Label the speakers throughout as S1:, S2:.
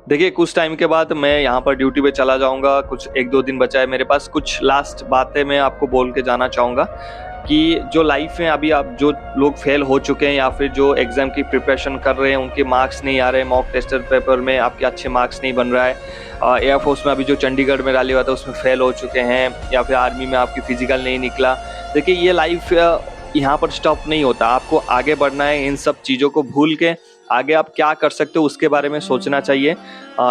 S1: देखिए, कुछ टाइम के बाद मैं यहाँ पर ड्यूटी पे चला जाऊँगा, कुछ 1-2 दिन बचा है मेरे पास। कुछ लास्ट बातें मैं आपको बोल के जाना चाहूँगा कि जो लाइफ में अभी आप जो लोग फेल हो चुके हैं या फिर जो एग्ज़ाम की प्रिपरेशन कर रहे हैं, उनके मार्क्स नहीं आ रहे हैं, मॉक टेस्टर पेपर में आपके अच्छे मार्क्स नहीं बन रहा है, एयरफोर्स में अभी जो चंडीगढ़ में रैली हुआ था उसमें फेल हो चुके हैं, या फिर आर्मी में आपकी फिजिकल नहीं निकला। देखिए, ये लाइफ यहाँ पर स्टॉप नहीं होता, आपको आगे बढ़ना है। इन सब चीज़ों को भूल के आगे आप क्या कर सकते हो उसके बारे में सोचना चाहिए।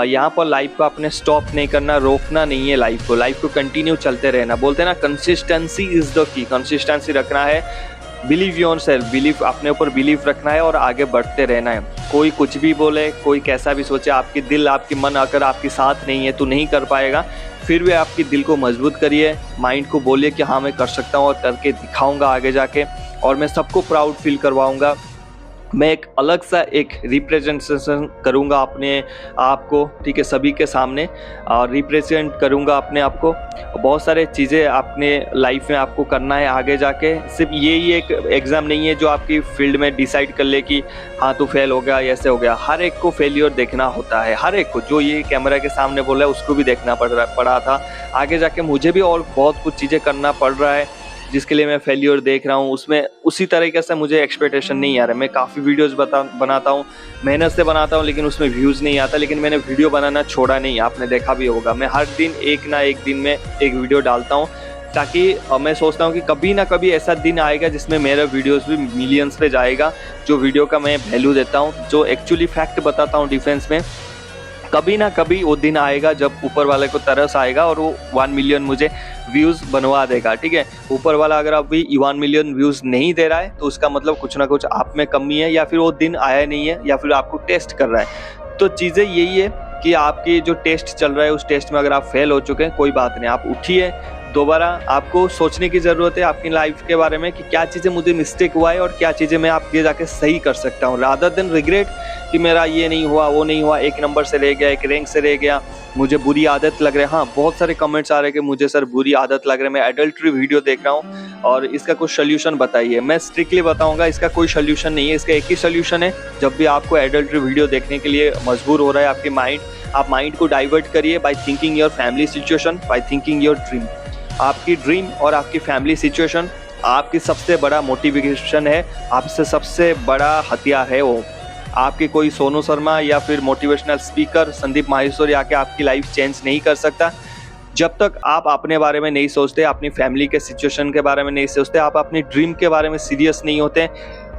S1: यहाँ पर लाइफ को आपने स्टॉप नहीं करना, रोकना नहीं है लाइफ को कंटिन्यू चलते रहना। बोलते हैं ना, consistency is the key, consistency रखना है। बिलीव योर सेल्फ, बिलीव अपने ऊपर बिलीव रखना है और आगे बढ़ते रहना है। कोई कुछ भी बोले, कोई कैसा भी सोचे, आपकी दिल आपकी मन अगर आपके साथ नहीं है तो नहीं कर पाएगा। फिर भी आपकी दिल को मजबूत करिए, माइंड को बोलिए कि हाँ मैं कर सकता हूँ और करके दिखाऊंगा आगे जाके, और मैं सबको प्राउड फील करवाऊंगा। मैं एक अलग सा एक रिप्रेजेंटेशन करूंगा अपने आप को, ठीक है, सभी के सामने, और रिप्रेजेंट करूंगा अपने आप को। बहुत सारे चीज़ें अपने लाइफ में आपको करना है आगे जाके। सिर्फ यही एक एग्ज़ाम नहीं है जो आपकी फील्ड में डिसाइड कर ले कि हाँ तू फेल हो गया, ऐसे हो गया। हर एक को फेलियर देखना होता है, हर एक को। जो ये कैमरा के सामने बोला है उसको भी देखना पड़ा था। आगे जाके मुझे भी और बहुत कुछ चीज़ें करना पड़ रहा है जिसके लिए मैं फेलियर देख रहा हूँ। उसमें उसी तरीके से मुझे एक्सपेक्टेशन नहीं आ रहा है। मैं काफ़ी वीडियोस बनाता हूँ, मेहनत से बनाता हूँ, लेकिन उसमें व्यूज़ नहीं आता। लेकिन मैंने वीडियो बनाना छोड़ा नहीं, आपने देखा भी होगा। मैं हर दिन एक ना एक दिन में एक वीडियो डालता हूँ, ताकि मैं सोचता हूँ कि कभी ना कभी ऐसा दिन आएगा जिसमें मेरा वीडियोस भी मिलियंस पे जाएगा। जो वीडियो का मैं वैल्यू देता हूँ, जो एक्चुअली फैक्ट बताता हूँ डिफेंस में, कभी ना कभी वो दिन आएगा जब ऊपर वाले को तरस आएगा और वो 1 मिलियन मुझे व्यूज़ बनवा देगा, ठीक है। ऊपर वाला अगर अभी 1 मिलियन व्यूज़ नहीं दे रहा है तो उसका मतलब कुछ ना कुछ आप में कमी है, या फिर वो दिन आया नहीं है, या फिर आपको टेस्ट कर रहा है। तो चीज़ें यही है कि आपकी जो टेस्ट चल रहा है उस टेस्ट में अगर आप फेल हो चुके हैं, कोई बात नहीं, आप उठिए। दोबारा आपको सोचने की ज़रूरत है अपनी लाइफ के बारे में कि क्या चीज़ें मुझे मिस्टेक हुआ है और क्या चीज़ें मैं आगे जाके सही कर सकता हूँ, रादर देन रिग्रेट कि मेरा ये नहीं हुआ, वो नहीं हुआ, एक नंबर से रह गया, एक रैंक से रह गया, मुझे बुरी आदत लग रहा है। हाँ, बहुत सारे कमेंट्स आ रहे हैं कि मुझे सर बुरी आदत लग रहा है, मैं एडल्ट्री वीडियो देख रहा हूँ और इसका कुछ सोल्यूशन बताइए। मैं स्ट्रिक्टली बताऊंगा, इसका कोई सोल्यूशन नहीं है। इसका एक ही सोल्यूशन है, जब भी आपको एडल्ट्री वीडियो देखने के लिए मजबूर हो रहा है आपकी माइंड, आप माइंड को डाइवर्ट करिए by thinking your family situation, by thinking your dream. आपकी ड्रीम और आपकी फैमिली सिचुएशन आपकी सबसे बड़ा मोटिवेशन है, आपसे सबसे बड़ा हथियार है वो। आपके कोई सोनू शर्मा या फिर मोटिवेशनल स्पीकर संदीप माहेश्वरी आके आपकी लाइफ चेंज नहीं कर सकता। जब तक आप अपने बारे में नहीं सोचते, अपनी फैमिली के सिचुएशन के बारे में नहीं सोचते, आप अपनी ड्रीम के बारे में सीरियस नहीं होते,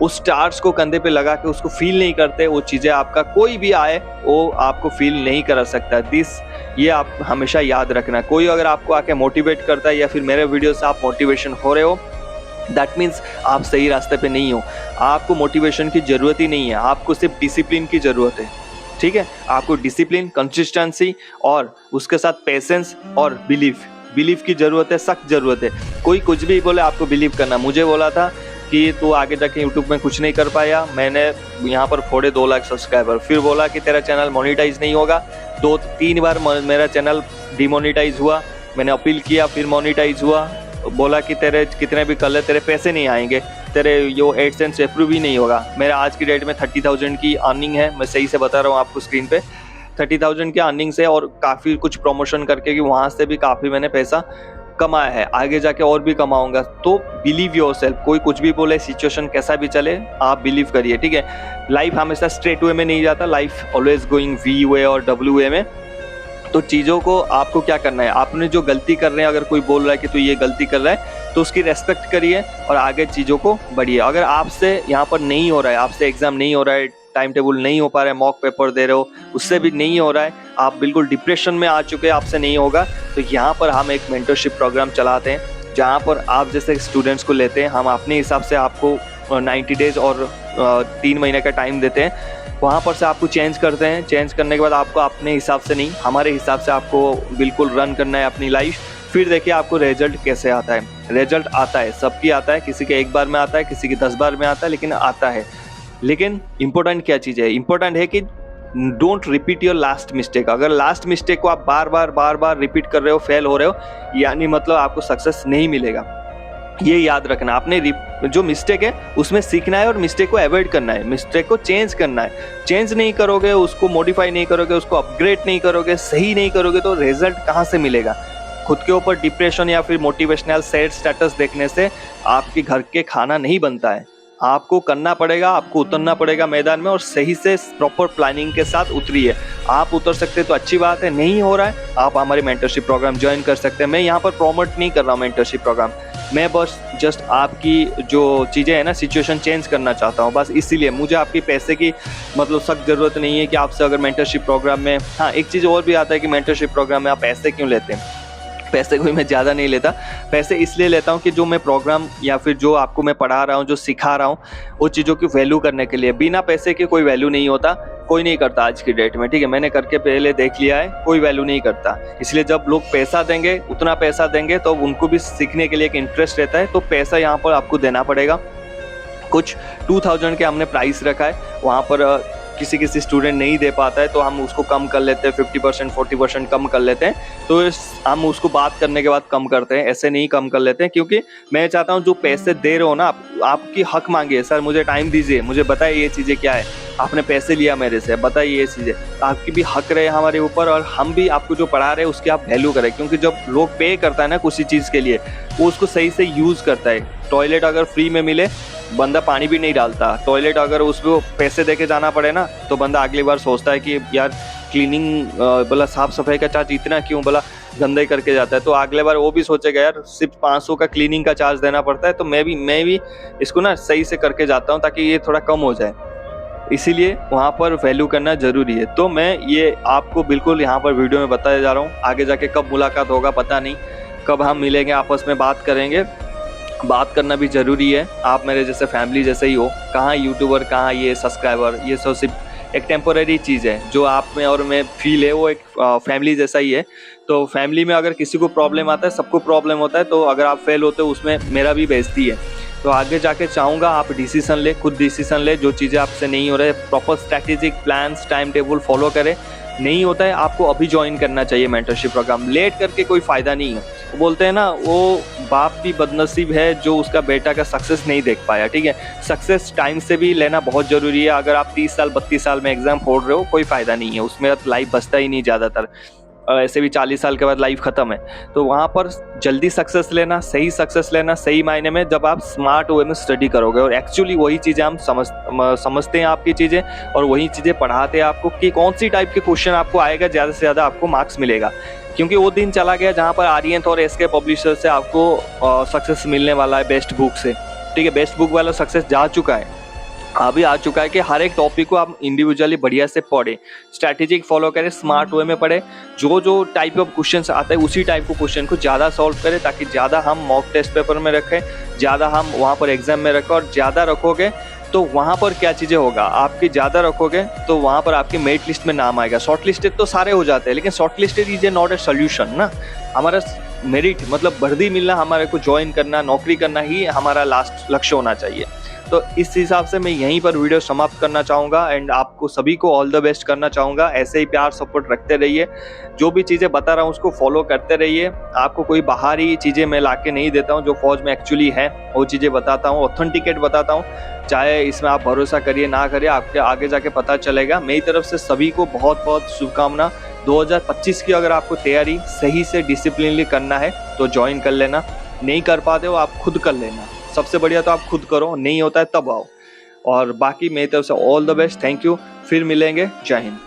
S1: उस स्टार्स को कंधे पे लगा के उसको फील नहीं करते, वो चीज़ें आपका कोई भी आए वो आपको फील नहीं कर सकता। ये आप हमेशा याद रखना। कोई अगर आपको आके मोटिवेट करता है या फिर मेरे वीडियो से आप मोटिवेशन हो रहे हो, दैट मीन्स आप सही रास्ते पे नहीं हो। आपको मोटिवेशन की ज़रूरत ही नहीं है, आपको सिर्फ डिसिप्लिन की ज़रूरत है, ठीक है। आपको डिसिप्लिन, कंसिस्टेंसी और उसके साथ पेशेंस और बिलीफ की ज़रूरत है, सख्त ज़रूरत है। कोई कुछ भी बोले आपको बिलीव करना। मुझे बोला था कि तू आगे जाके यूट्यूब में कुछ नहीं कर पाया, मैंने यहाँ पर फोड़े 2 लाख सब्सक्राइबर। फिर बोला कि तेरा चैनल मोनेटाइज नहीं होगा। 2-3 बार मेरा चैनल डिमोनेटाइज हुआ, मैंने अपील किया, फिर मोनेटाइज हुआ। बोला कि तेरे कितने भी कर ले तेरे पैसे नहीं आएंगे, तेरे जो एडसेंस अप्रूव ही नहीं होगा। मेरा आज की डेट में 30,000 की अर्निंग है, मैं सही से बता रहा हूँ आपको स्क्रीन पे। 30,000 की अर्निंग से और काफ़ी कुछ प्रमोशन करके कि वहाँ से भी काफ़ी मैंने पैसा कमाया है, आगे जाके और भी कमाऊंगा। तो बिलीव योर सेल्फ, कोई कुछ भी बोले, सिचुएशन कैसा भी चले, आप बिलीव करिए, ठीक है। लाइफ हमेशा स्ट्रेट वे में नहीं जाता, लाइफ ऑलवेज गोइंग वी वे और डब्ल्यू वे में। तो चीज़ों को आपको क्या करना है, आपने जो गलती कर रहे हैं, अगर कोई बोल रहा है कि तू ये गलती कर रहा है तो उसकी रेस्पेक्ट करिए और आगे चीज़ों को बढ़िए। अगर आपसे यहाँ पर नहीं हो रहा है, आपसे एग्ज़ाम नहीं हो रहा है, टाइम टेबल नहीं हो पा रहा है, मॉक पेपर दे रहे हो उससे भी नहीं हो रहा है, आप बिल्कुल डिप्रेशन में आ चुके हैं, आपसे नहीं होगा, तो यहाँ पर हम एक मेंटरशिप प्रोग्राम चलाते हैं जहाँ पर आप जैसे स्टूडेंट्स को लेते हैं। हम अपने हिसाब से आपको 90 डेज और 3 महीने का टाइम देते हैं। वहाँ पर से आपको चेंज करते हैं। चेंज करने के बाद आपको अपने हिसाब से नहीं, हमारे हिसाब से आपको बिल्कुल रन करना है अपनी लाइफ। फिर देखिए आपको रिजल्ट कैसे आता है। रिजल्ट आता है, सबकी आता है, किसी के 1 बार में आता है, किसी के 10 बार में आता है, लेकिन आता है। लेकिन इम्पोर्टेंट क्या चीज़ है, इम्पोर्टेंट है कि don't repeat your last mistake. अगर लास्ट मिस्टेक को आप बार बार रिपीट कर रहे हो, फेल हो रहे हो, यानी मतलब आपको सक्सेस नहीं मिलेगा। ये याद रखना, आपने जो मिस्टेक है उसमें सीखना है और मिस्टेक को अवॉइड करना है, मिस्टेक को चेंज करना है। चेंज नहीं करोगे, उसको मॉडिफाई नहीं करोगे, उसको अपग्रेड नहीं करोगे, सही नहीं करोगे, तो रिजल्ट कहाँ से मिलेगा? खुद के ऊपर डिप्रेशन या फिर मोटिवेशनल सैड स्टेटस देखने से आपके घर के खाना नहीं बनता है। आपको करना पड़ेगा, आपको उतरना पड़ेगा मैदान में और सही से प्रॉपर प्लानिंग के साथ उतरिए। आप उतर सकते हैं तो अच्छी बात है, नहीं हो रहा है आप हमारे मेंटरशिप प्रोग्राम ज्वाइन कर सकते हैं। मैं यहाँ पर प्रमोट नहीं कर रहा हूँ मेंटरशिप प्रोग्राम, मैं बस जस्ट आपकी जो चीज़ें हैं ना, सिचुएशन चेंज करना चाहता हूँ बस, इसीलिए मुझे आपकी पैसे की मतलब सख्त ज़रूरत नहीं है कि आपसे अगर मेंटरशिप प्रोग्राम में, हाँ एक चीज़ और भी आता है कि मेंटरशिप प्रोग्राम में आप पैसे क्यों लेते हैं। पैसे कोई मैं ज़्यादा नहीं लेता, पैसे इसलिए लेता हूँ कि जो मैं प्रोग्राम या फिर जो आपको मैं पढ़ा रहा हूँ, जो सिखा रहा हूँ, वो चीज़ों की वैल्यू करने के लिए। बिना पैसे के कोई वैल्यू नहीं होता, कोई नहीं करता आज की डेट में, ठीक है। मैंने करके पहले देख लिया है, कोई वैल्यू नहीं करता। इसलिए जब लोग पैसा देंगे, उतना पैसा देंगे तो उनको भी सीखने के लिए एक इंटरेस्ट रहता है, तो पैसा यहाँ पर आपको देना पड़ेगा। कुछ 2000 के हमने प्राइस रखा है, वहाँ पर किसी स्टूडेंट नहीं दे पाता है तो हम उसको कम कर लेते हैं, 50% 40% कम कर लेते हैं, तो हम उसको बात करने के बाद कम करते हैं, ऐसे नहीं कम कर लेते हैं। क्योंकि मैं चाहता हूँ जो पैसे दे रहे हो ना, आपकी हक मांगिए, सर मुझे टाइम दीजिए, मुझे बताइए ये चीज़ें क्या है, आपने पैसे लिया मेरे से, बताइए ये चीज़ें, आपकी भी हक रहे हमारे ऊपर और हम भी आपको जो पढ़ा रहे हैं उसकी आप वैल्यू करें। क्योंकि जब लोग पे करता है ना किसी चीज़ के लिए, वो उसको सही से यूज़ करता है। टॉयलेट अगर फ्री में मिले, बंदा पानी भी नहीं डालता। टॉयलेट अगर उसको पैसे दे के जाना पड़े ना, तो बंदा अगली बार सोचता है कि यार क्लीनिंग बोला साफ सफाई का चार्ज इतना क्यों, बोला गंदा करके जाता है, तो अगले बार वो भी सोचेगा यार सिर्फ 500 का क्लीनिंग का चार्ज देना पड़ता है, तो मैं भी इसको ना सही से करके जाता हूँ ताकि ये थोड़ा कम हो जाए। इसीलिए वहाँ पर वैल्यू करना ज़रूरी है। तो मैं ये आपको बिल्कुल यहाँ पर वीडियो में बताया जा रहा हूँ। आगे जाके कब मुलाकात होगा पता नहीं, कब हम मिलेंगे, आपस में बात करेंगे, बात करना भी ज़रूरी है। आप मेरे जैसे फैमिली जैसे ही हो, कहाँ यूट्यूबर, कहाँ ये सब्सक्राइबर, ये सब सिर्फ एक टेम्पोरेरी चीज़ है। जो आप में और मैं फील है वो एक फैमिली जैसा ही है। तो फैमिली में अगर किसी को प्रॉब्लम आता है, सबको प्रॉब्लम होता है, तो अगर आप फेल होते हो उसमें मेरा भी बेइज्जती है। तो आगे जाके चाहूँगा आप डिसीजन ले, खुद डिसीजन ले, जो चीज़ें आपसे नहीं हो रहे, proper strategic plans time table follow करें। नहीं होता है आपको अभी ज्वाइन करना चाहिए मेंटरशिप प्रोग्राम, लेट करके कोई फ़ायदा नहीं है। वो बोलते हैं ना, वो बाप भी बदनसीब है जो उसका बेटा का सक्सेस नहीं देख पाया, ठीक है। सक्सेस टाइम से भी लेना बहुत ज़रूरी है। अगर आप 30 साल 32 साल में एग्ज़ाम फोड़ रहे हो, कोई फ़ायदा नहीं है, उसमें लाइफ बचता ही नहीं ज़्यादातर। ऐसे भी 40 साल के बाद लाइफ ख़त्म है। तो वहाँ पर जल्दी सक्सेस लेना, सही सक्सेस लेना, सही मायने में जब आप स्मार्ट वे में स्टडी करोगे और एक्चुअली वही चीज़ें हम समझते हैं आपकी चीज़ें, और वही चीज़ें पढ़ाते हैं आपको कि कौन सी टाइप के क्वेश्चन आपको आएगा, ज़्यादा से ज़्यादा आपको मार्क्स मिलेगा। क्योंकि वो दिन चला गया जहाँ पर आर्यन और एसके पब्लिशर से आपको सक्सेस मिलने वाला है बेस्ट बुक से, ठीक है। बेस्ट बुक वाला सक्सेस जा चुका है, अभी आ चुका है कि हर एक टॉपिक को आप इंडिविजुअली बढ़िया से पढ़ें, स्ट्रैटेजिक फॉलो करें, स्मार्ट वे में पढ़ें, जो टाइप ऑफ क्वेश्चंस आता है उसी टाइप को क्वेश्चन को ज़्यादा सॉल्व करें, ताकि ज़्यादा हम मॉक टेस्ट पेपर में रखें, ज़्यादा हम वहाँ पर एग्जाम में रखें। और ज़्यादा रखोगे तो वहाँ पर क्या चीज़ें होगा, आपकी ज़्यादा रखोगे तो वहाँ पर आपकी मेरिट लिस्ट में नाम आएगा। शॉर्ट लिस्टेड तो सारे हो जाते हैं, लेकिन short listed is a not a solution ना। हमारा मेरिट मतलब वर्दी मिलना, हमारे को ज्वाइन करना, नौकरी करना ही हमारा लास्ट लक्ष्य होना चाहिए। तो इस हिसाब से मैं यहीं पर वीडियो समाप्त करना चाहूँगा एंड आपको सभी को ऑल द बेस्ट करना चाहूँगा। ऐसे ही प्यार सपोर्ट रखते रहिए, जो भी चीज़ें बता रहा हूँ उसको फॉलो करते रहिए। आपको कोई बाहरी चीज़ें मैं ला के नहीं देता हूँ, जो फौज में एक्चुअली है वो चीज़ें बताता हूँ, ऑथेंटिकेट बताता हूँ। चाहे इसमें आप भरोसा करिए ना करिए, आपके आगे जाके पता चलेगा। मेरी तरफ से सभी को बहुत बहुत शुभकामना। 2025 की अगर आपको तैयारी सही से डिसिप्लिनली करना है तो ज्वाइन कर लेना, नहीं कर पाते हो आप खुद कर लेना। सबसे बढ़िया तो आप खुद करो, नहीं होता है तब आओ। और बाकी मेरी तरफ से all the best, thank you, फिर मिलेंगे, जय हिंद।